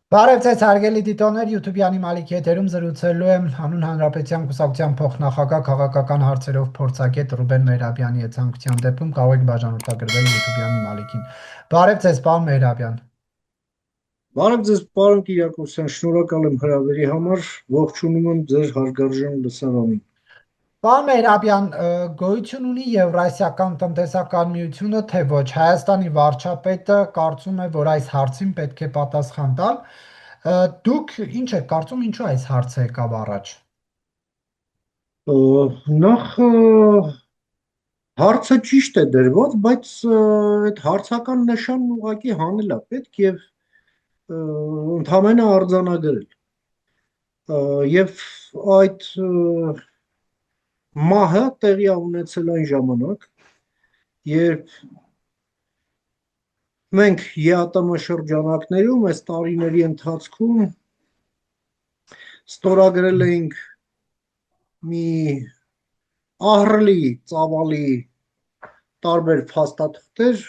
Բարև ձեզ հարգելի դիտողներ, YouTube-յանի Մալիքի եթերում զրուցելու եմ հանուն Հանրապետության կուսակցության փոխնախագահ քաղաքական հարցերով փորձագետ Ռուբեն Մեհրաբյանի հետ ցանկության դեպքում կարող եք բաժանորդագրվել YouTube-յանի Մալիքին։ Բարև ձեզ, պարոն Մեհրաբյան։ Բարև ձեզ, պարոն Կիրակոսյան, շնորհակալ եմ հրավերի համար, ողջունում եմ ձեր հարգարժան լսարանին։ Պարոն Մեհրաբյան, գոյություն ունի Եվրասիական տնտեսական միությունը, թե ոչ։ Հայաստանի վարչապետը կարծում է, որ այս հարցին պետք է պատասխան տալ։ Դուք ինչ եք կարծում, ինչու այս հարցը եկավ առաջ։ Նախ հարցը ճիշտ է դրված, բայց այդ հարցական նշանն ուղղակի հանել է պետք եւ ընդհանրապես արձանագրել։ Եվ այդ մահը տեղի է ունեցել այն ժամանակ, երբ մենք ԵԱՏՄ շրջանակներում այս տարիների ընթացքում ստորագրել էինք մի ահռելի ծավալի տարբեր փաստաթղթեր,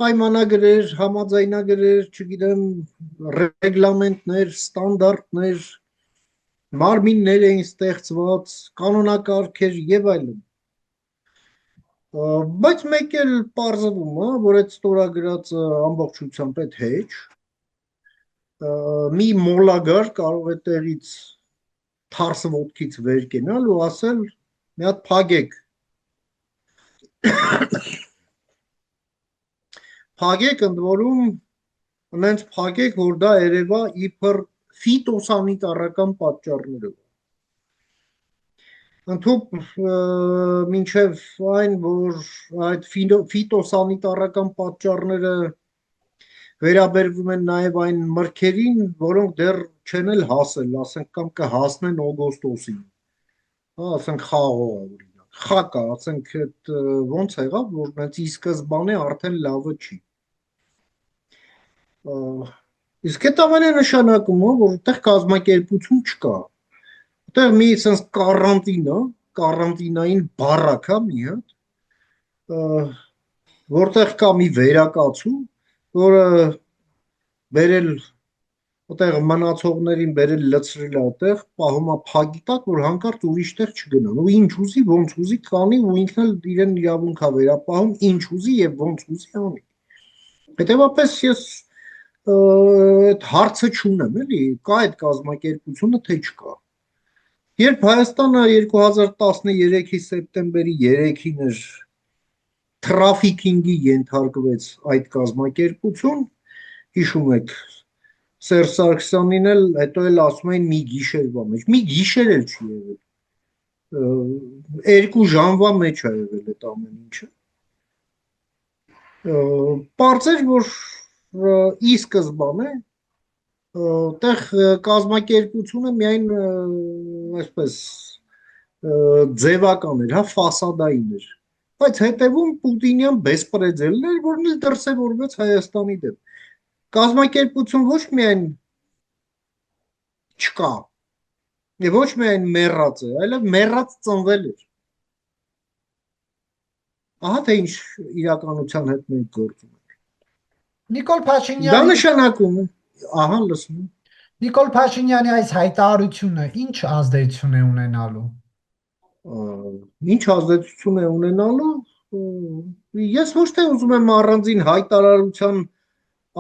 պայմանագրեր, համաձայնագրեր, չգիտեմ, ռեգլամենտներ, ստանդարտներ, մարմիններ էին ստեղծված, կանոնակարգեր եւ այլն։ Բայց մեկ էլ պարզվում է, որ այդ ստորագրածը ամբողջությամբ այդ հեչ, մի մոլագար կարող է տեղից թարսը ոտքից վեր կենալ ու ասել մի հատ փագեք, փագեք ընդ որում նենց փագեք, որ դա երևա իբր ֆիտոսանիտարական պատճառներով։ Ընդհուպ մինչև այն, որ այդ ֆիտոսանիտարական պատճառները վերաբերվում են նաև այն մրգերին, որոնք դեռ չեն էլ հասել, ասենք կամ կհասնեն օգոստոսին, ասենք խաղողը օրինակ, խակա, ասենք այդ ոնց եղավ, որ նենց ի սկզբանե արդեն լավը չի։ Իսկ այդ ամենը նշանակում է, որ այդտեղ կազմակերպություն չկա։ Այդտեղ մի sense կարանտինա, կարանտինային բարակ է մի հատ, որտեղ կա մի վերակացու, որը բերել այդտեղ մնացողներին բերել լցրել է այդտեղ, պահում է փագի տակ, որ հանկարծ ուրիշտեղ չգնան։ Ու ինչ ուզի, ոնց ուզի կանի ու ինքն էլ իրեն իրավունք է վերապահում, ինչ ուզի եւ ոնց ուզի անի։ Հետևաբար ես այդ հարցը չունեմ, էլի, կա այդ կազմակերպությունը, թե չկա։ Երբ Հայաստանը 2013-ի սեպտեմբերի 3-ին էր թրաֆիքինգի ենթարկվեց այդ կազմակերպություն, հիշում եք, Սերժ Սարգսյանին էլ հետո էլ ասում էին մի գիշերվա մեջ, մի գիշեր էլ չի եղել, 2 ժամվա մեջ է եղել այդ ամեն ինչը։ Պարզ էր, որ ի սկզբանե տեղ կազմակերպությունը միայն այսպես ձևական էր, հա, ֆասադային էր, բայց հետևում պուտինյան բեսպրեդելն էր, որն էլ դրսևորվեց Հայաստանի դեմ։ Կազմակերպություն ոչ միայն չկա, եւ ոչ միայն մեռած է, այլև մեռած ծնվել էր։ Ահա թե ինչ իրականության հետ մենք գործում ենք։ Նիկոլ Դա Փաշինյանի նշանակում է, ահա լսում եմ։ Նիկոլ Փաշինյանի այս հայտարարությունը ինչ ազդեցություն է ունենալու։ Ինչ ազդեցություն է ունենալու, ես ոչ թե ուզում եմ առանձին հայտարարության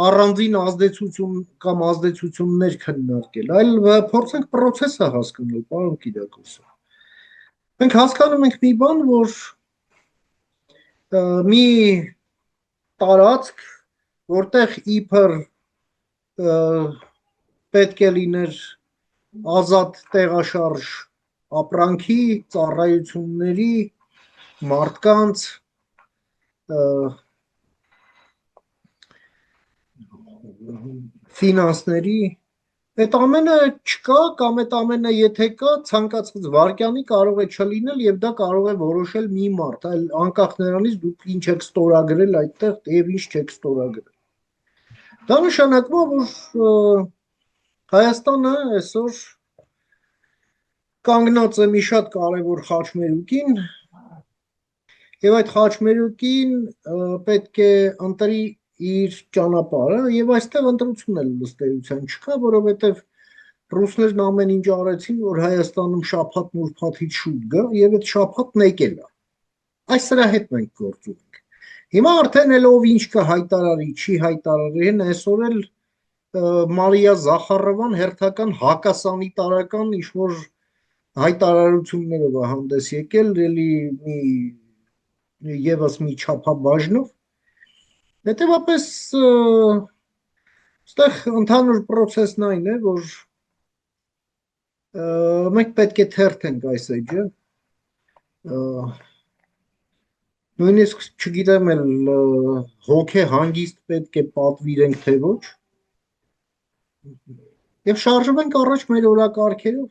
առանձին ազդեցություն կամ ազդեցություններ քննարկել, այլ փորձենք process-ը հասկանալ, պարոն Կիրակոսյան։ Մենք հասկանում ենք մի բան, որ մի տարածք, որտեղ իբր պետք է լիներ ազատ տեղաշարժ ապրանքի, ծառայությունների, մարդկանց, ֆինանսների, այդ ամենը չկա կամ այդ ամենը եթե կա, ցանկացած վարքյանի կարող է չլինել եւ դա կարող է որոշել մի մարդ, այլ անկախ նրանից դուք ինչ եք ստորագրել այդտեղ եւ ինչ չեք ստորագրել։ Դա նշանակում է, որ Հայաստանը այսօր կանգնած է մի շատ կարևոր խաչմերուկին եւ այդ խաչմերուկին պետք է ընտրի իր ճանապարհը եւ այստեղ ընտրություն էլ ըստ էության չկա, որովհետեւ ռուսներն ամեն ինչ արեցին, որ Հայաստանում շաբաթն ուրբաթից շուտ գա եւ այդ շաբաթն եկել է։ Այս սրա հետ մենք գործում ենք։ Հիմա արդեն էլ ով ինչ կհայտարարի, չի հայտարարի, այսօր էլ Մարիա Զախարովան հերթական հակասանիտարական ինչ-որ հայտարարություններով է հանդես եկել, էլի եւս մի չափաբաժնով։ Հետևաբար այստեղ ընդհանուր process-ն այն է, որ մենք պետք է թերթենք այս էջը, նույնիսկ չգիտեմ էլ հոգե հանգիստ պետք է պատվիրենք թե ոչ, եւ շարժվենք առաջ մեր օրակարգերով,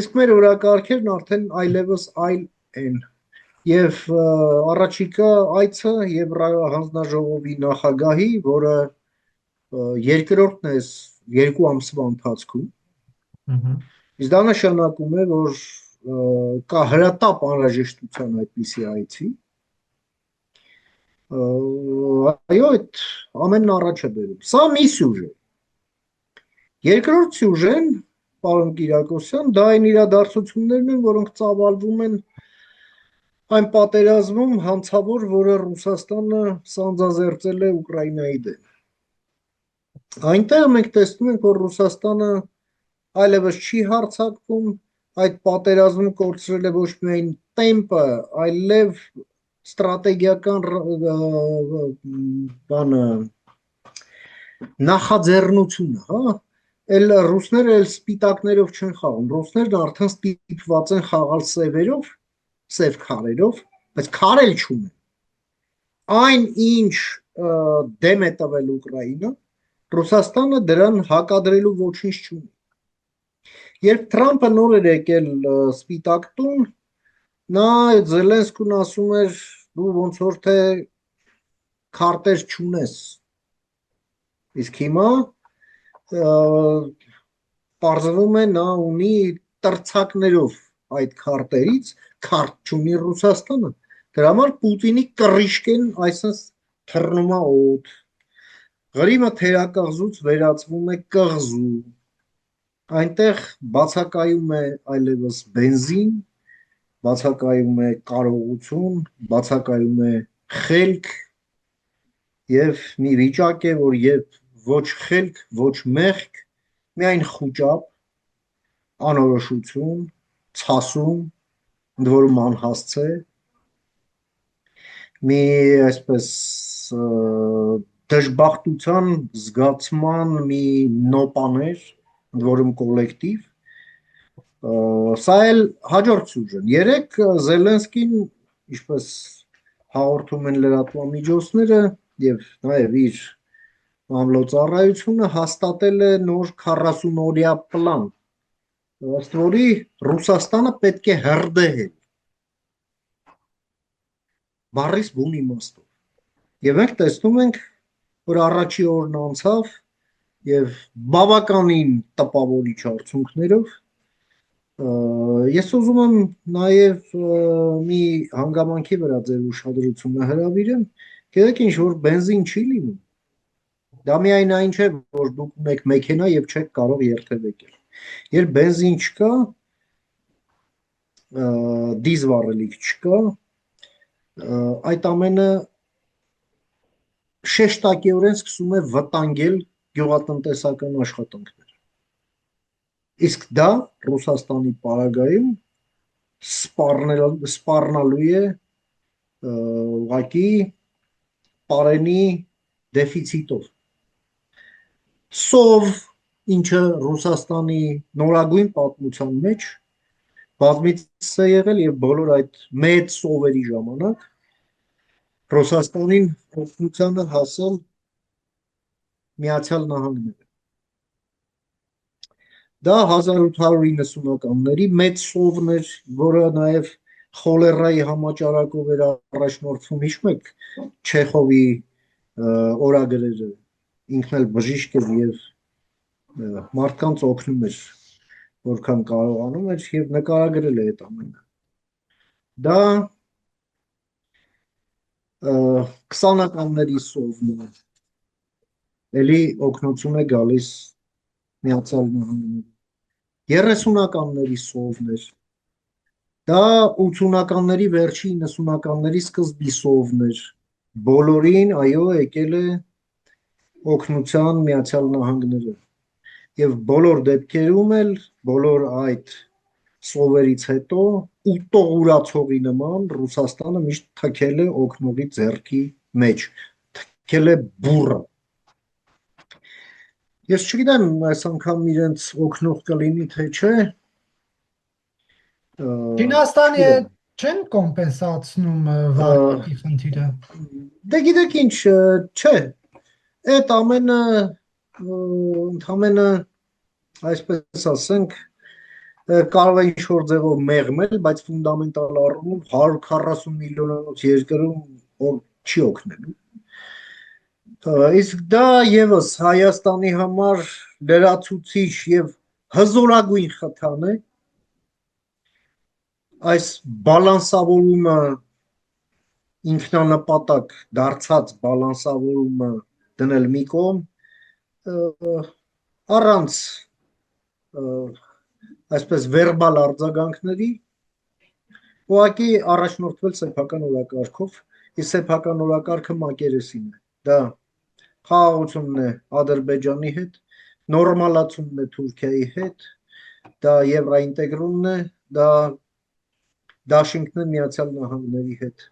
իսկ մեր օրակարգերն արդեն այլևս այլ են, եւ առաջիկա այցը Եվրահանձնաժողովի նախագահի, որը երկրորդն է 2 ամսվա ընթացքում, իսկ դա նշանակում է, որ կա հրատապ անհրաժեշտության այդպիսի այցի, այո, այդ ամենն առաջ է բերում։ Սա մի սյուժե։ Երկրորդ սյուժեն, պարոն Կիրակոսյան, դա այն իրադարձություններն են, որոնք ծավալվում են այն պատերազմում հանցավոր, որը Ռուսաստանը սանձազերծել է Ուկրաինայի դեմ։ Այնտեղ մենք տեսնում ենք, որ Ռուսաստանը այլևս չի հարձակվում, այդ պատերազմում կորցրել է ոչ միայն տեմպը, այլև ստրատեգիական բանը նախաձեռնությունը, հա, էլ ռուսները էլ սպիտակներով չեն խաղում, ռուսներն արդեն ստիպված են խաղալ սևերով, սև քարերով, բայց քարել չունեն։ Այն ինչ դեմ է տվել Ուկրաինա, Ռուսաստանը դրան հակադրելու ոչինչ չունի։ Երբ Թրամփը նոր էր եկել Սպիտակ տուն, նա Զելենսկուն ասում էր, դու ոնց որ թե քարտեր չունես։ Իսկ հիմա պարզվում է նա ունի տրցակներով այդ քարտերից, քարտ չունի Ռուսաստանը։ Դրա համար Պուտինի կռիշկեն այսպես թռնում է օդ։ Ղրիմը թերակղզուց վերածվում է կղզու։ Այնտեղ բացակայում է այլևս բենզին, բացակայում է կարողություն, բացակայում է խելք եւ մի վիճակ է, որ եւ ոչ խելք, ոչ մեղք, միայն խուճապ, անորոշություն, ցասում, ընդ որում անհասցե, մի այսպես դժբախտության զգացման մի նոպաներ, ընդ որում կոլեկտիվ, սա էլ հաջորդ սյուժեն։ Երեք Զելենսկին, ինչպես հաղորդում են լրատվամիջոցները եւ նաեւ իր ամլոցառայությունը հաստատել է նոր 40-օրյա պլան, ըստ որի Ռուսաստանը պետք է հրդեհել բառից բուն իմաստով։ Եվ մենք տեսնում ենք, որ առաջի օրն անցավ եւ բավականին տպավորիչ արդյունքներով։ Ես ուզում եմ նաեւ մի հանգամանքի վրա ձեր ուշադրությունը հրավիրեմ, գիտեք ինչ, որ բենզին չի լինում։ Դա միայն այն չէ, որ դուք ունեք մեքենա եւ չեք կարող երթևեկել։ Երբ բենզին չկա, դիզվառելիք չկա, այդ ամենը շեշտակիորեն սկսում է վտանգել գյուղատնտեսական աշխատանքները։ Իսկ դա Ռուսաստանի պարագայում սպառնալու է ուղղակի պարենի դեֆիցիտով։ Սով, ինչը Ռուսաստանի նորագույն պատմության մեջ բազմիցս է եղել եւ բոլոր այդ մեծ սովերի ժամանակ Ռուսաստանին օգնությանը հասել Միացյալ Նահանգները։ Դա 1890-ականների մեծ սովն էր, որը նաև խոլերայի համաճարակով էր առաջնորդվում, հիշում եք Չեխովի օրագրերը, ինքն էլ բժիշկ էր եւ մարդկանց օգնում էր, որքան կարողանում էր եւ նկարագրել է այդ ամենը։ Դա 20-ականների սովն է, էլի օգնություն է գալիս Միացյալ Նահանգներին, 30-ականների սովն էր, դա 80-ականների վերջի 90-ականների սկզբի սովն էր, բոլորին, այո, եկել է օգնության Միացյալ Նահանգները եւ բոլոր դեպքերում էլ բոլոր այդ սովերից հետո ուտողուրացողի նման Ռուսաստանը միշտ թքել է օգնողի ձեռքի մեջ, թքել է բուռը։ Ես չգիտեմ այս անգամ իրենց օգնող կլինի թե չէ, Չինաստանի չգիտեմ։ չեն կոմպենսացնում Ա, վարկի խնդիրը։ Դե գիտեք ինչ, չէ, այդ ամենը ընդամենը այսպես ասենք կարող է ինչ-որ ձևով մեղմել, բայց ֆունդամենտալ առումով 140 միլիոնանոց երկրում չի օգնելու։ Իսկ դա եւս Հայաստանի համար լրացուցիչ եւ հզորագույն խթան է այս բալանսավորումը ինքնանպատակ դարձած բալանսավորումը դնել մի կողմ առանց այսպես վերբալ արձագանքների ուղղակի առաջնորդվել սեփական օրակարգով, իսկ սեփական օրակարգը մակերեսին է։ Դա խաղաղությունն է Ադրբեջանի հետ, նորմալացումն է Թուրքիայի հետ, դա եվրոինտեգրումն է, դա դաշինքն է Միացյալ Նահանգների հետ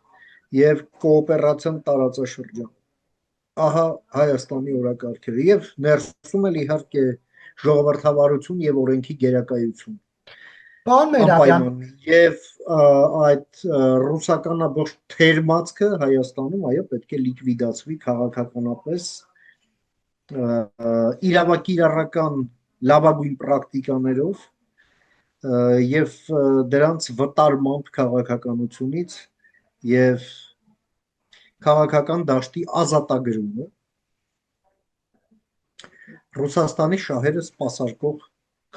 եւ կոոպերացիան տարածաշրջան։ Ահա Հայաստանի օրակարգերը եւ ներսում էլ իհարկե ժողովրդավարություն եւ օրենքի գերակայություն Պարոն Մերաբյան, անպայման եւ այդ ռուսական ամբողջ թերմացքը Հայաստանում այո պետք է լիկվիդացվի քաղաքականապես իրավակիրառական լավագույն պրակտիկաներով եւ դրանց վտարմամբ քաղաքականությունից եւ քաղաքական դաշտի ազատագրումը Ռուսաստանի շահերը սպասարկող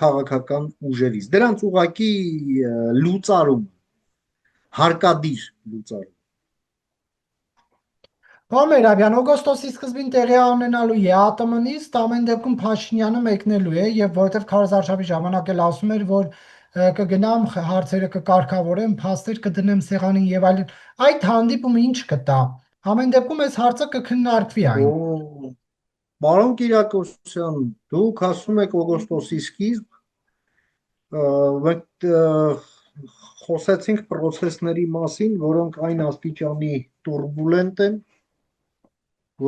քաղաքական ուժերից դրանց ուղակի լուծարում հարկադիր լուծարում պարոն Մերաբյան, օգոստոսի սկզբին տեղի ունենալու ԵԱՏՄ-նիստ ամեն դեպքում Փաշինյանը մեկնելու է եւ որովհետեւ քարոզարշավի ժամանակ էլ ասում էր, որ կգնամ հարցերը կկարգավորեմ, փաստեր կդնեմ սեղանին եւ այլն։ Այդ հանդիպումը ինչ կտա։ Ամեն դեպքում այս հարցը կքննարկվի այն։ Օ, Պարոն Կիրակոսյան, դուք ասում եք օգոստոսի սկիզբ, մենք խոսեցինք process-ների մասին, որոնք այն աստիճանի турբուլենտ են,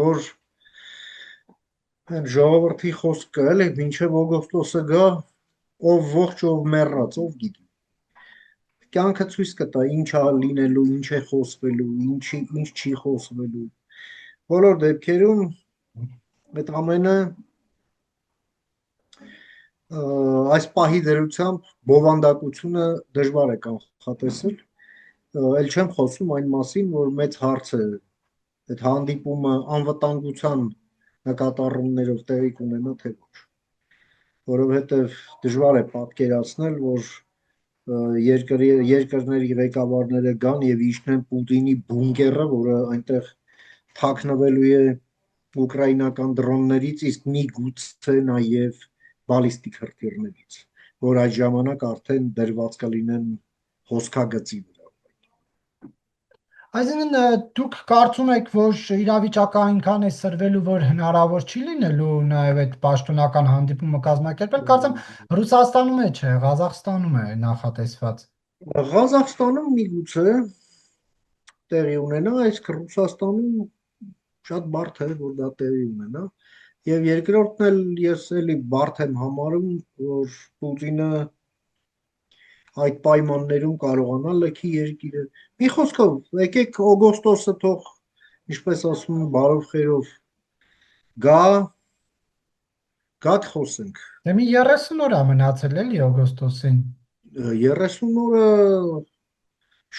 որ ժողովրդի խոսքը էլի մինչև օգոստոսը գա, ով ողջ, ով մեռած, ով գիտի։ Կյանքը ցույց կտա ինչ է լինելու, ինչ է խոսվելու, ինչ չի խոսվելու։ Բոլոր դեպքերում այդ ամենը այս պահի դրությամբ բովանդակությունը դժվար է կանխատեսել, էլ չեմ խոսում այն մասին, որ մեծ հարց է այդ հանդիպումը անվտանգության նկատառումներով տեղի կունենա թե ոչ, որովհետև դժվար է պատկերացնել, որ երկրների ղեկավարները գան եւ իջնեն Պուտինի բունկերը, որը այնտեղ թաքնվելու է ուկրաինական դրոններից, իսկ միգուցե նաեւ բալիստիկ հրթիռներից, որ այդ ժամանակ արդեն դրված կլինեն հոսքագծի վրա։ Այսինքն դուք կարծում եք, որ իրավիճակը այնքան է սրվելու, որ հնարավոր չի լինելու նաև այդ պաշտոնական հանդիպումը կազմակերպել։ Կարծեմ Ռուսաստանում է, չէ, Ղազախստանում է նախատեսված։ Ղազախստանում միգուցե տեղի ունենա, իսկ Ռուսաստանում շատ բարդ է, որ դա տեղի ունենա։ Եվ երկրորդն էլ ես էլի բարդ եմ համարում, որ Պուտինը այդ պայմաններում կարողանա լքի երկիրը։ Մի խոսքով, եկեք օգոստոսը թող, ինչպես ասում են, բարով խերով գա, գաք խոսենք։ Դե մի 30 օր է մնացել էլի օգոստոսին։ 30 օրը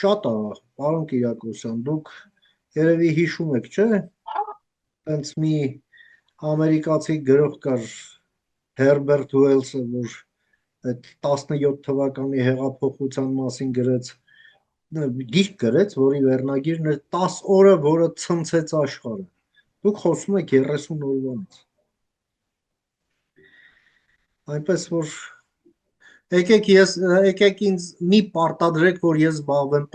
շատ է, պարոն Կիրակոսյան, դուք երևի հիշում եք, չէ՞։ Հենց մի ամերիկացի գրող կար Հերբերտ Ուելսը, որ այդ 17 թվականի հեղափոխության մասին գրեց, գիրք գրեց, որի վերնագիրն էր 10 օրը, որը ցնցեց աշխարհը։ Դուք խոսում եք 30 օրվանից։ Այնպես որ եկեք ինձ մի պարտադրեք, որ ես զբաղվեմ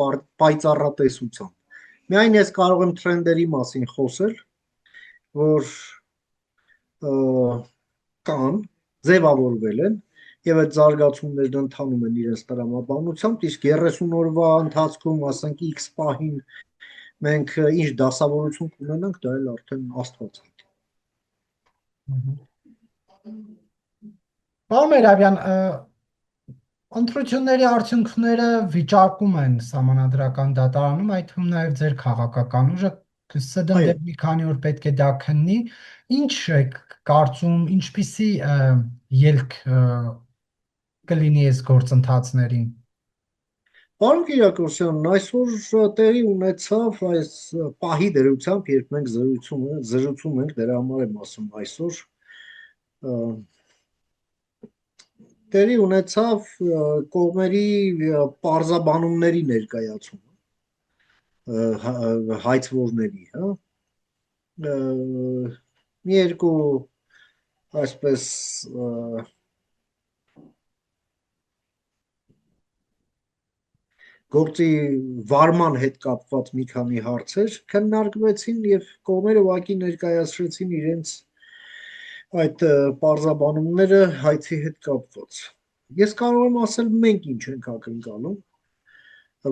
պայծառատեսությամբ։ Միայն ես կարող եմ թրենդերի մասին խոսել, որ կան, ձևավորվել են եւ այդ զարգացումներն ընթանում են իրենց տրամաբանությամբ, իսկ 30 օրվա ընթացքում, ասենք X պահին մենք ինչ դասավորություն կունենանք, դա էլ արդեն Աստված գիտի։ Պարոն Մերաբյան, ընտրությունների արդյունքները վիճարկում են Սահմանադրական դատարանում, այդ թվում նաև ձեր քաղաքական ուժը ՍԴՄ Այո, դեռ մի քանի օր պետք է դա քննի։ Ինչ եք կարծում, ինչպիսի ելք կլինի այս գործընթացներին։ պարոն Կիրակոսյան, այսօր տեղի ունեցավ այս պահի դրությամբ, երբ մենք զրուցում ենք, դրա համար եմ ասում այսօր, տեղի ունեցավ կողմերի պարզաբանումների ներկայացումը հայցվորների, հա, մի երկու այսպես գործի վարման հետ կապված մի քանի հարցեր քննարկվեցին եւ կողմերը ուղղակի ներկայացրեցին իրենց այդ պարզաբանումները հայցի հետ կապված։ Ես կարող եմ ասել մենք ինչ ենք ակնկալում,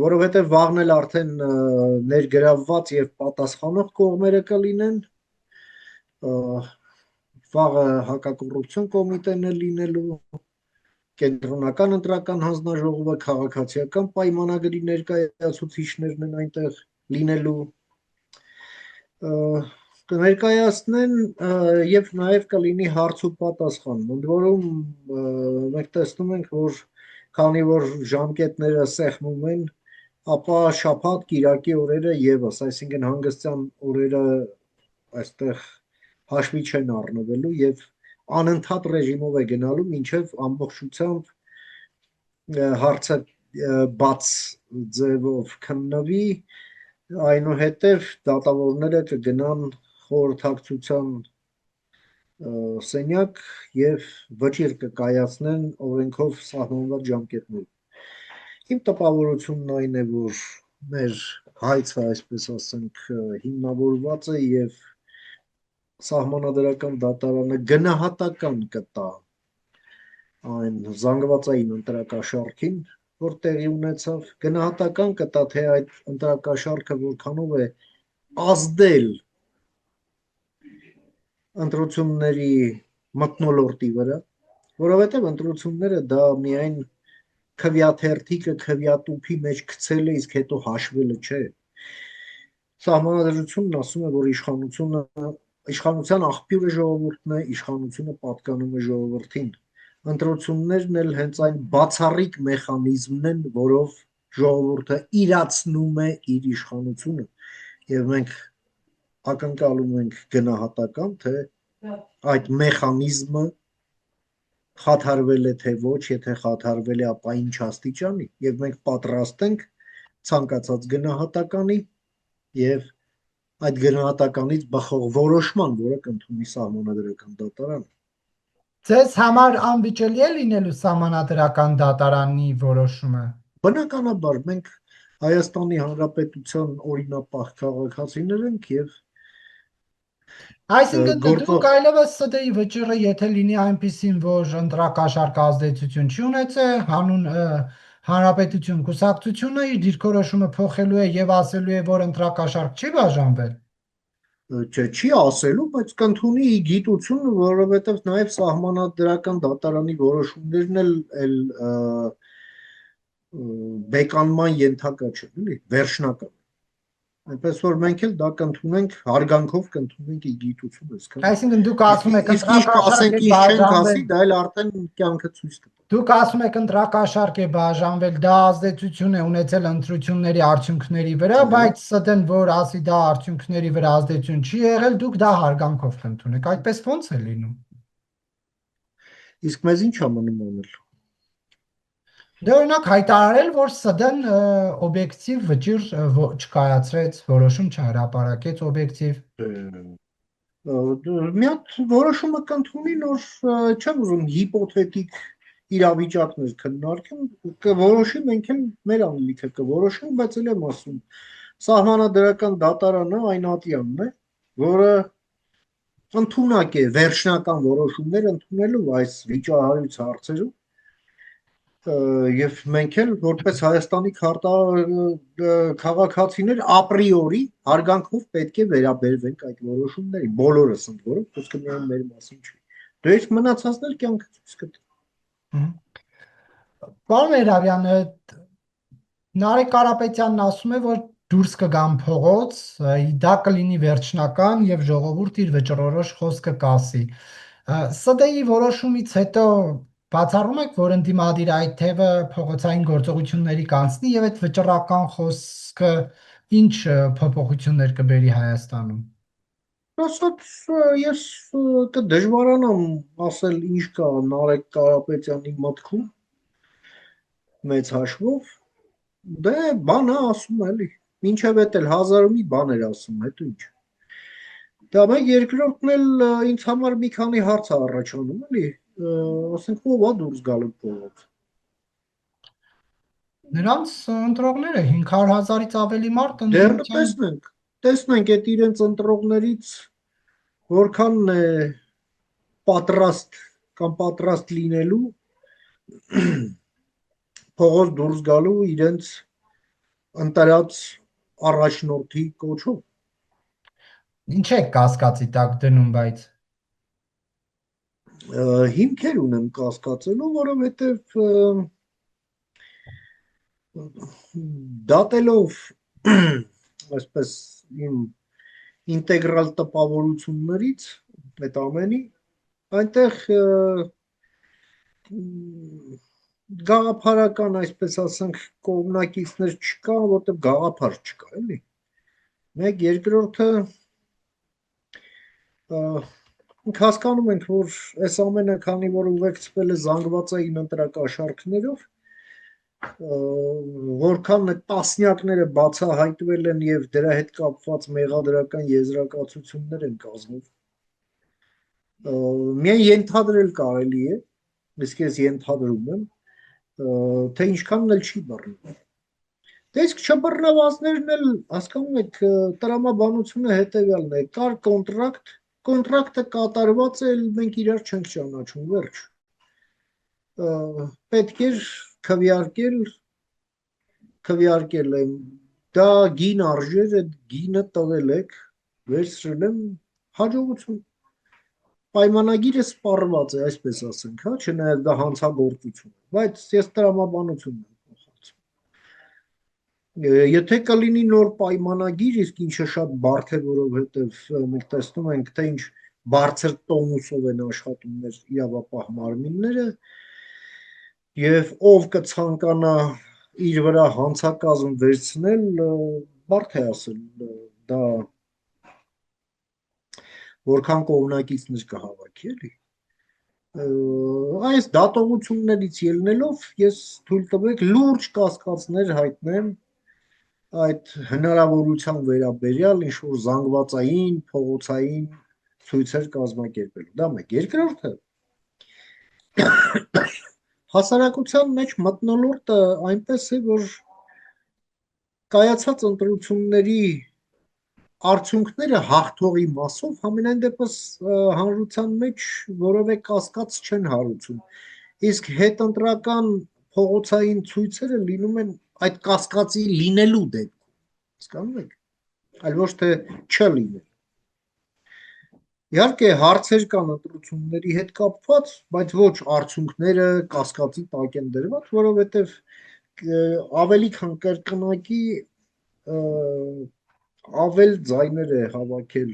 որովհետև վաղն էլ արդեն ներգրավված եւ պատասխանող կողմերը կլինեն, վաղը հակակոռուպցիոն կոմիտեն է լինելու, կենտրոնական ընտրական հանձնաժողովը, քաղաքացիական պայմանագրի ներկայացուցիչներն են այնտեղ լինելու, կներկայացնեն եւ նաեւ կլինի հարց ու պատասխան, ընդ որում մենք տեսնում ենք, որ քանի որ ժամկետները սեղմում են, ապա շաբաթ կիրակի օրերը եւս, այսինքն հանգստյան օրերը այստեղ հաշվի չեն առնվելու եւ անընդհատ ռեժիմով է գնալու մինչեւ ամբողջությամբ հարցը բաց ձևով քննվի, այնուհետև դատավորները կգնան խորհրդակցության սենյակ եւ վճիռ կկայացնեն օրենքով սահմանված ժամկետներում։ Իմ տպավորությունն այն է, որ մեր հայցը, այսպես ասենք, հիմնավորված է եւ Սահմանադրական դատարանը գնահատական կտա այն զանգվածային ընտրակաշառքին, որ տեղի ունեցավ, գնահատական կտա, թե այդ ընտրակաշառքը որքանով է ազդել ընտրությունների մթնոլորտի վրա, որովհետև ընտրությունները դա միայն քվյաթերթիկը քվյատուփի մեջ գցել է, իսկ հետո հաշվելը չէ։ Սահմանադրությունն ասում է, որ իշխանության աղբյուրը ժողովուրդն է, իշխանությունը պատկանում է ժողովրդին։ Ընտրություններն էլ հենց այն բացառիկ մեխանիզմն են, որով ժողովուրդը իրացնում է իր իշխանությունը, եւ մենք ակնկալում ենք գնահատական, թե այդ մեխանիզմը խաթարվել է թե ոչ, եթե խաթարվել է, ապա ինչ աստիճանի, եւ մենք պատրաստ ենք ցանկացած գնահատականի եւ այդ գնահատականից բխող որոշման, որը կընդունի Սահմանադրական դատարանը։ Ձեզ համար անվիճելի է լինելու Սահմանադրական դատարանի որոշումը։ Բնականաբար մենք Հայաստանի Հանրապետության օրինապահ քաղաքացիներ ենք եւ Այսինքն դուք գործող այլևս ՍԴ-ի վճիռը, եթե լինի այնպեսին, որ ընտրակաշառքը ազդեցություն չի ունեցել, հանուն Հանրապետություն կուսակցությունը իր դիրքորոշումը փոխելու է եւ ասելու է, որ ընտրակաշառք չի բաժանվել։ չի ասելու, բայց կընդունի գիտությունը, որովհետև նաև Սահմանադրական դատարանի որոշումներն էլ բեկանման ենթակա չեն, էլի, վերջնական։ Այնպես որ մենք էլ դա կընդունենք, հարգանքով կընդունենք ի գիտություն, այսքան։ Այսինքն դուք ասում եք Իսկ ինչ կասենք, ընտրակաշառք է ինչ չենք բաժանվել։ ասի, դա էլ արդեն կյանքը ցույց կտա։ Դուք ասում եք ընտրակաշառք է բաժանվել, դա ազդեցություն է ունեցել ընտրությունների արդյունքների վրա, բայց ՍԴ-ն, որ ասի դա արդյունքների վրա ազդեցություն չի եղել, դուք դա հարգանքով կընդունեք։ Այդպես ո՞նց է լինում։ Իսկ մեզ ինչ է մնում անել։ Դե օրինակ հայտարարել, որ ՍԴ-ն օբյեկտիվ վճիռ չկայացրեց, որոշում չհրապարակեց օբյեկտիվ։ Մի հատ որոշումը կընդունի, նոր չեմ ուզում հիպոթետիկ իրավիճակներ քննարկեմ, կորոշի մենք էլ մեր անելիքը կորոշենք, բայց էլ եմ ասում, սահմանադրական դատարանը այն ատյանն է, որը ընդունակ է վերջնական որոշումներ ընդունելու այս վիճահարույց հարցերում եւ մենք էլ որպես Հայաստանի քաղաքացիներ ապրիորի հարգանքով պետք է վերաբերվենք այդ որոշումներին, բոլորս ընդ որում, խոսքը միայն մեր մասին չի։ Դու ես մնացածն էլ կյանքը ցույց կտա։ Պարոն Երավյան, Նարեկ Կարապետյանն ասում է, որ դուրս կգան փողոց, դա կլինի վերջնական եւ ժողովուրդը իր վճռորոշ խոսքը կասի։ ՍԴ-ի որոշումից հետո բացառում եք, որ ընդդիմադիր այդ թևը փողոցային գործողությունների կանցնի եւ այդ վճռական խոսքը ինչ փոփոխություններ կբերի Հայաստանում։ Ասած ես կդժվարանամ ասել ինչ կա Նարեկ Կարապետյանի մտքում մեծ հաշվով, դե բանը ասում էլի, մինչև էդ էլ հազար մի բան էր ասում, հետո ինչ։ Դա մեկ երկրորդն էլ ինձ համար մի քանի հարց է առաջանում, էլի, ասենք ով է դուրս գալու փողոց։ Նրանց ընտրողները 500,000-ից ավելի մարդ Դեռ ընդդիմության տեսնենք այդ իրենց ընտրողներից որքանն է պատրաստ կամ պատրաստ լինելու փողոց դուրս գալու իրենց ընտրած առաջնորդի կոչով։ ինչ է կասկածի տակ դնում, բայց Հիմքեր ունեմ կասկածելու, որովհետև դատելով այսպես իմ ինտեգրալ տպավորություններից այդ ամենի այնտեղ գաղափարական, այսպես ասենք, կողմնակիցներ չկա, որտեղ գաղափար չկա, էլի։ Մեկ երկրորդը հասկանում ենք, որ այս ամենը քանի որ ուղեկցվել է զանգվածային ընտրակաշառքներով, որքան տասնյակները բացահայտվել են եւ դրա հետ կապված մեղադրական եզրակացություններ են կազմում։ Միայն ենթադրել կարելի է, իսկ ես ենթադրում եմ, թե ինչքանն էլ չի բռնվում։ Դե իսկ չբռնվածներն էլ հասկանում եք, տրամաբանությունը հետեւյալն է, կար կոնտրակտը կատարված է, մենք իրար չենք ճանաչում, վերջ։ Պետք էր քվեարկել եմ, դա գին արժեր, այդ գինը տվել եք, վերցրել եմ, հաջողություն։ Պայմանագիրը սպառված է, այսպես ասենք, հա, չնայած դա հանցագործություն է, բայց ես տրամաբանություն եմ փոխանցում։ Եթե կլինի նոր պայմանագիր, իսկ ինչը շատ բարդ է, որովհետև մենք տեսնում ենք, թե ինչ բարձր տոնուսով են աշխատում մեր իրավապահ մարմինները, եւ ով կցանկանա իր վրա հանցակազմ վերցնել, բարդ է ասել, դա որքան կողմնակիցներ կհավաքի, էլի։ Այս դատողություններից ելնելով ես թույլ տվեք լուրջ կասկածներ հայտնեմ այդ հնարավորության վերաբերյալ ինչ որ զանգվածային, փողոցային ցույցեր կազմակերպելու։ Դա մեկ։ Երկրորդը հասարակության մեջ մթնոլորտը այնպես է, որ կայացած ընտրությունների արդյունքները հաղթողի մասով համենայն դեպս հանրության մեջ որևէ կասկած չեն հարուցում։ Իսկ հետընտրական փողոցային ցույցերը լինում են այդ կասկածի լինելու դեպքում։ Հասկանում եք։ Այլ ոչ թե չլինել։ Իհարկե հարցեր կան ընտրությունների հետ կապված, բայց ոչ արդյունքները կասկածի տակ են դրված, որովհետև ավելի քան կրկնակի ավել ձայներ է հավաքել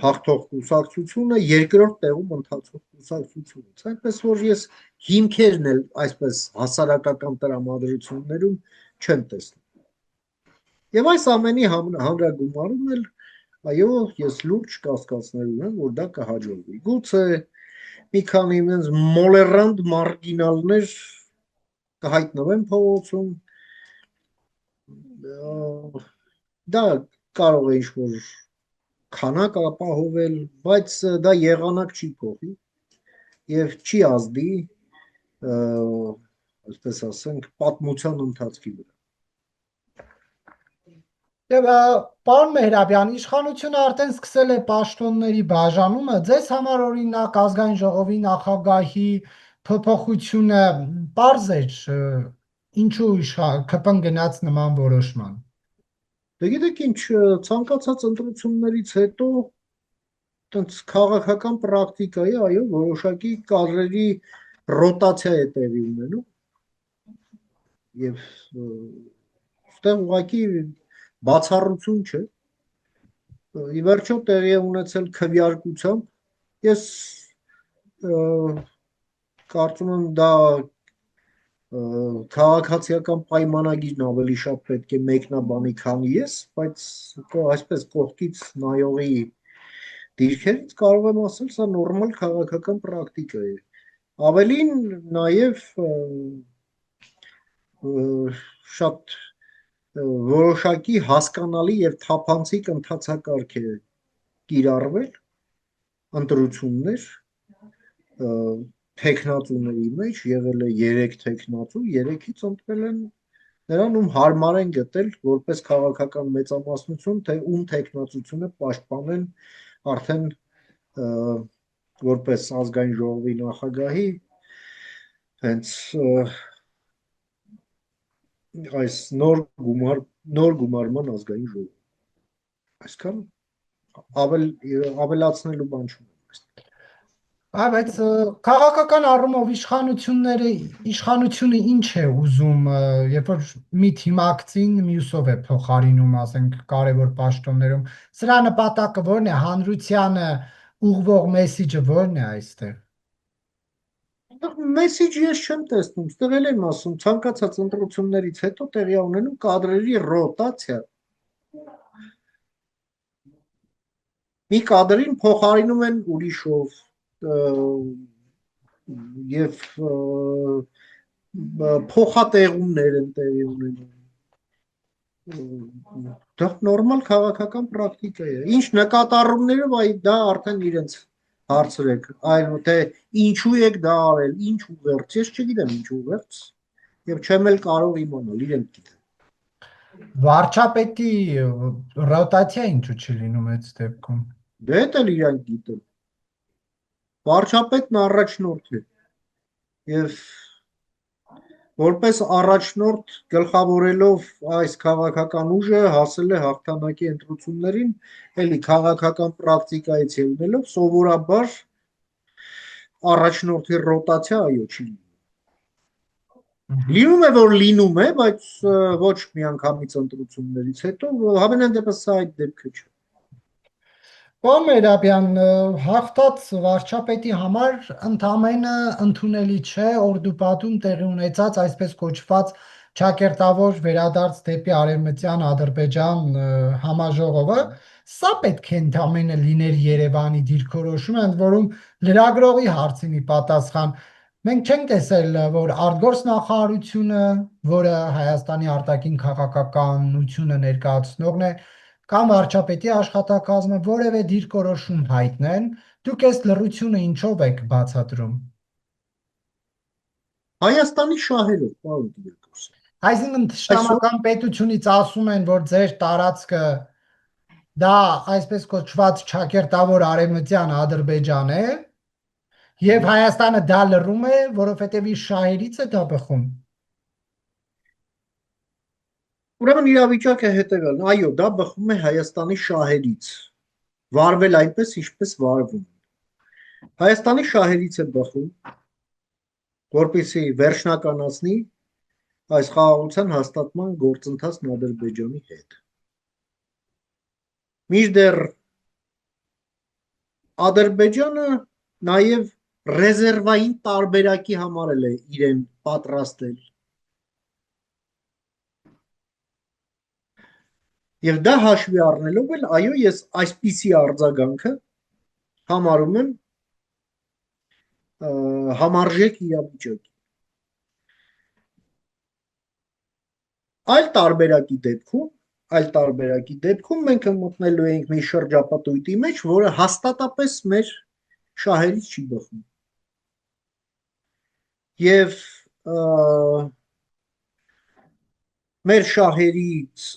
հաղթող կուսակցությունը երկրորդ տեղում ընթացող կուսակցությունից, այնպես որ ես հիմքերն էլ այսպես հասարակական տրամադրություններում չեմ տեսնում։ Եվ այս ամենի հանրագումարում էլ այո, ես լուրջ կասկածներ ունեմ, որ դա կհաջողվի։ Գուցե մի քանի ինձ մոլերանտ մարգինալներ կհայտնվեն փողոցում, դա կարող է ինչ-որ քանակ ապահովել, բայց դա եղանակ չի փոխի եւ չի ազդի, այսպես ասենք, պատմության ընթացքի վրա։ Եվ պարոն Մեհրաբյան, իշխանությունը արդեն սկսել է պաշտոնների բաժանումը, ձեզ համար օրինակ ազգային ժողովի նախագահի փոփոխությունը պարզ էր, ինչու ԿՊ-ն գնաց նման որոշման։ Դե գիտեք ինչ, ցանկացած ընտրություններից հետո տենց քաղաքական պրակտիկայի, այո, որոշակի կադրերի ռոտացիա է տեղի ունենում եւ այստեղ ուղղակի բացառություն չէ։ Ի վերջո տեղի է ունեցել քվեարկությամբ։ Ես կարծում եմ դա քաղաքացիական պայմանագիրն ավելի շատ պետք է մեկնաբանի, քան ես, բայց այսպես կողքից նայողի դիրքերից կարող եմ ասել, սա նորմալ քաղաքական պրակտիկա է։ Ավելին նաև շատ որոշակի հասկանալի եւ թափանցիկ ընթացակարգ է կիրառվել ընտրություններ թեկնածուների մեջ եղել է 3 թեկնածու, 3-ից ընտրել են նրան, ում հարմար են գտել որպես քաղաքական մեծամասնություն, թե ում թեկնածությունը պաշտպանեն արդեն որպես ազգային ժողովի նախագահի հենց այս նոր գումարման ազգային ժողով։ Այսքան ավելացնելու բան չունեմ։ Բայց քաղաքական առումով իշխանությունը ինչ է ուզում, երբ որ մի թիմակցին մյուսով է փոխարինում, ասենք, կարևոր պաշտոններում, սրա նպատակը ո՞րն է, հանրությանը ուղղվող մեսիջը ո՞րն է այստեղ։ Մեսիջ ես չեմ տեսնում, ստեղ էլ եմ ասում, ցանկացած ընտրություններից հետո տեղի ունենում կադրերի ռոտացիա։ Մի կադրին փոխարինում են ուրիշով եւ փոխատեղումներ են տեղի ունենում։ Դա նորմալ քաղաքական պրակտիկա է։ Ինչ նկատառումներով դա արդեն իրենց հարցրեք, այն թե ինչու եք դա արել, ինչ ուղերձ, ես չգիտեմ ինչ ուղերձ եւ չեմ էլ կարող իմանալ, իրենք գիտեն։ Վարչապետի ռոտացիա ինչու չի լինում այդ դեպքում։ Դե դա էլ իրանք գիտեն։ Վարչապետն առաջնորդ է եւ որպես առաջնորդ գլխավորելով այս քաղաքական ուժը հասել է հաղթանակի ընտրություններին, էլի քաղաքական պրակտիկայից ելնելով սովորաբար առաջնորդի ռոտացիա այո չի լինում։ Լինում է, որ լինում է, բայց ոչ միանգամից ընտրություններից հետո հավանաբար դեպս սա այդ դեպքը չէ։ Պարոն Մեհրաբյան, հաղթած վարչապետի համար ընդամենը ընդունելի չէ օրդուպատում տեղի ունեցած այսպես կոչված ճակերտավոր վերադարձ դեպի Արևմտյան Ադրբեջան համաժողովը, սա պետք է ընդամենը լիներ Երևանի դիրքորոշումը, ընդ որում լրագրողի հարցինի պատասխան։ Մենք չենք տեսել, որ արտգործնախարարությունը, որը Հայաստանի արտաքին քաղաքականությունը ներկայացնողն է, կամ վարչապետի աշխատակազմը որևէ դիրքորոշում հայտնեն, դուք այս լռությունը ինչով եք բացատրում։ Հայաստանի շահերով, պարոն Տիրակոսյան։ Այսինքն Թշնամական պետությունից ասում են, որ ձեր տարածքը դա այսպես կոչված ճակերտավոր Արևմտյան Ադրբեջան է, եւ Հայաստանը դա լռում է, որովհետեւ իր շահերից է դա բխում։ Ուրեմն իրավիճակը հետևյալն, այո, դա բխում է Հայաստանի շահերից, վարվել այնպես, ինչպես վարվում։ Հայաստանի շահերից է բխում, որպեսզի վերջնականացնի այս խաղաղության հաստատման գործընթացն Ադրբեջանի հետ։ Մինչդեռ Ադրբեջանը նաև ռեզերվային տարբերակի համար է իրեն պատրաստել։ Եվ դա հաշվի առնելով էլ, այո, ես այսպիսի արձագանքը համարում եմ համարժեք իրավիճակի։ Այլ տարբերակի դեպքում մենք մտնելու ենք մի շրջապատույտի մեջ, որը հաստատապես մեր շահերից չի բխում։ Եվ մեր շահերից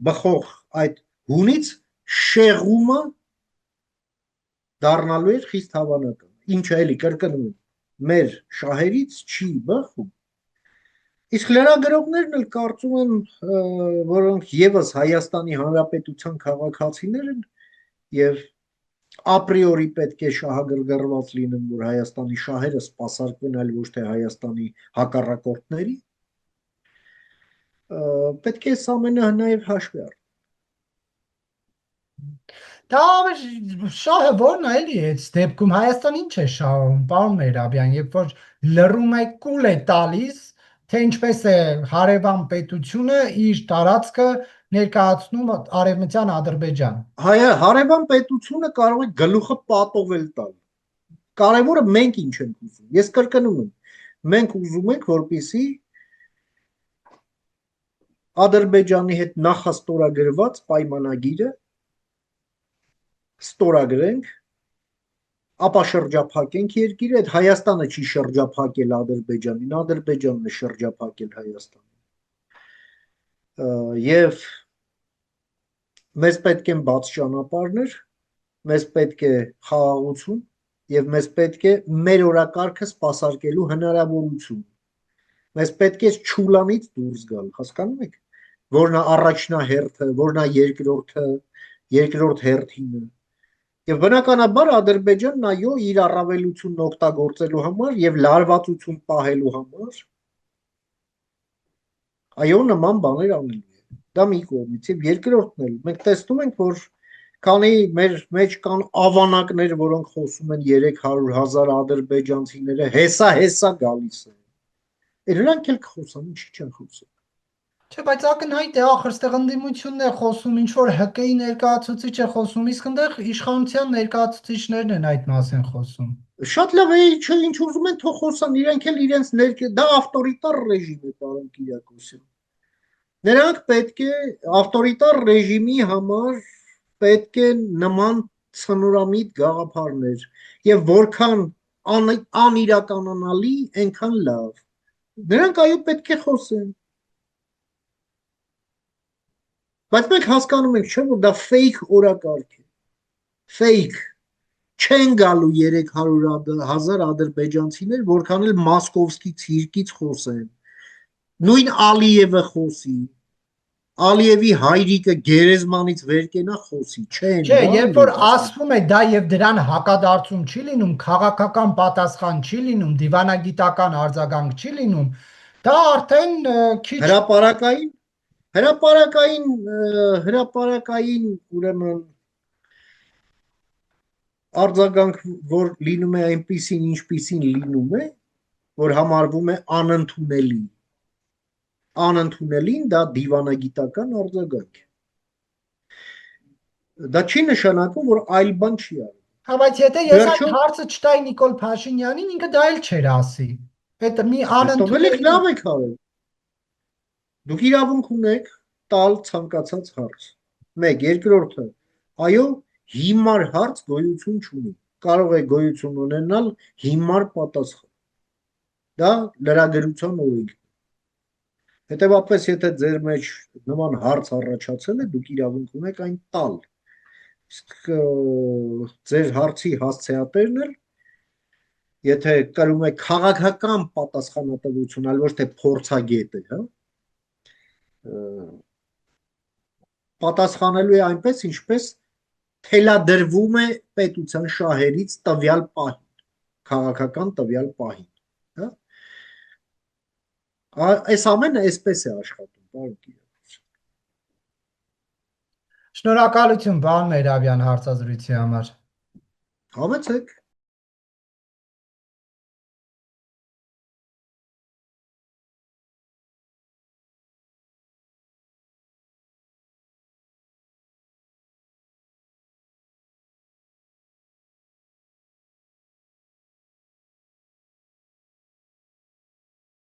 բխող այդ հունից շեղումը դառնալու էր խիստ հավանական։ Ինչը էլի կրկնում եմ, մեր շահերից չի բխում։ Իսկ լրագրողներն էլ կարծում եմ, որոնք եւս Հայաստանի Հանրապետության քաղաքացիներ են եւ ապրիորի պետք է շահագրգռված լինեն, որ Հայաստանի շահերը սպասարկվեն, այլ ոչ թե Հայաստանի հակառակորդների, պետք է այս ամենը նաև հաշվի առնել։ Դա շահը ո՞րն է էլի այս դեպքում Հայաստան ինչ է շահում, պարոն Մերաբյան, երբ որ լռում է, կուլ է տալիս, թե ինչպես է հարևան պետությունը իր տարածքը ներկայացնում Արևմտյան Ադրբեջան։ Հարևան պետությունը կարող է գլուխը պատովել տալ։ Կարևորը մենք ինչ ենք ուզում։ Ես կրկնում եմ, մենք ուզում ենք, որպեսզի Ադրբեջանի հետ նախաստորագրված պայմանագիրը ստորագրենք, ապա շրջափակենք երկիրը, այդ Հայաստանը չի շրջափակել Ադրբեջանին, Ադրբեջանն է շրջափակել Հայաստանին։ Եվ մեզ պետք են բաց ճանապարհներ, մեզ պետք է խաղաղություն եւ մեզ պետք է մեր օրակարգը սպասարկելու հնարավորություն։ Մեզ պետք է չուլանից դուրս գալ, հասկանում եք, որն է առաջնահերթը, որն է երկրորդ հերթինը։ Եվ բնականաբար Ադրբեջանն այո իր առավելությունն օգտագործելու համար եւ լարվածություն պահելու համար այո նման բաներ անելու է։ Դա մի կողմից եւ երկրորդն էլ մենք տեսնում ենք, որ քանի մեր մեջ կան ավանակներ, որոնք խոսում են 300,000 ադրբեջանցիները հեսա գալիս են։ Նրանք էլ կխոսան, ինչի չեն խոսում։ Չէ, բայց ակնհայտ է, ախր ստեղ ընդդիմությունն է խոսում, ինչ որ ՀԿ-ի ներկայացուցիչ է խոսում, իսկ այնտեղ իշխանության ներկայացուցիչներն են այդ մասին խոսում։ Շատ լավ է, ինչ ուզում են թող խոսան, իրենք էլ իրենց դա ավտորիտար ռեժիմ է, պարոն Կիրակոսյան։ Նրանք պետք է ավտորիտար ռեժիմի համար պետք է նման ցնորամիտ գաղափարներ եւ որքան անիրականանալի, այնքան լավ։ Նրանք այո պետք է խոսեն։ Բայց մենք հասկանում ենք, չէ՞ որ դա fake օրակարգ է։ Fake չեն գալու 300,000 ադրբեջանցիներ, որքան էլ Մոսկովսկի ցիրկից խոսեն։ Նույն Ալիևը խոսի, Ալիևի հայրիկը գերեզմանից վեր կենա խոսի, չեն։ Չէ, երբ որ ասվում է դա եւ դրան հակադարձում չի լինում, քաղաքական պատասխան չի լինում, դիվանագիտական արձագանք չի լինում, դա արդեն քիչ հրապարակային ուրեմն արձագանք, որ լինում է այնպիսին, ինչպիսին լինում է, որ համարվում է անընդունելի։ Անընդունելին դա դիվանագիտական արձագանք է։ Դա չի նշանակում, որ այլ բան չի արվում։ Հա, բայց եթե ես այդ հարցը չտայի Նիկոլ Փաշինյանին, ինքը դա էլ չէր ասի։ Պետք մի անընդունելի լավ եք արել։ Դուք իրավունք ունեք տալ ցանկացած հարց։ Մեկ, երկրորդը, այո, հիմար հարց գոյություն չունի։ Կարող է գոյություն ունենալ հիմար պատասխան։ Դա լրագրության օրենք։ Հետևաբար, եթե ձեր մեջ նման հարց առաջացել է, դուք իրավունք ունեք այն տալ։ Իսկ ձեր հարցի հասցեատերն էլ եթե կրում է քաղաքական պատասխանատվություն, այլ ոչ թե փորձագետ է, հա, պատասխանելու է այնպես, ինչպես թելադրվում է պետության շահերից տվյալ պահին, քաղաքական տվյալ պահին, հա։ Այս ամենը այսպես է աշխատում, պարոն Կիրակոսյան։ Շնորհակալություն, պարոն Մերաբյան, հարցազրույցի համար։ Համեցեք։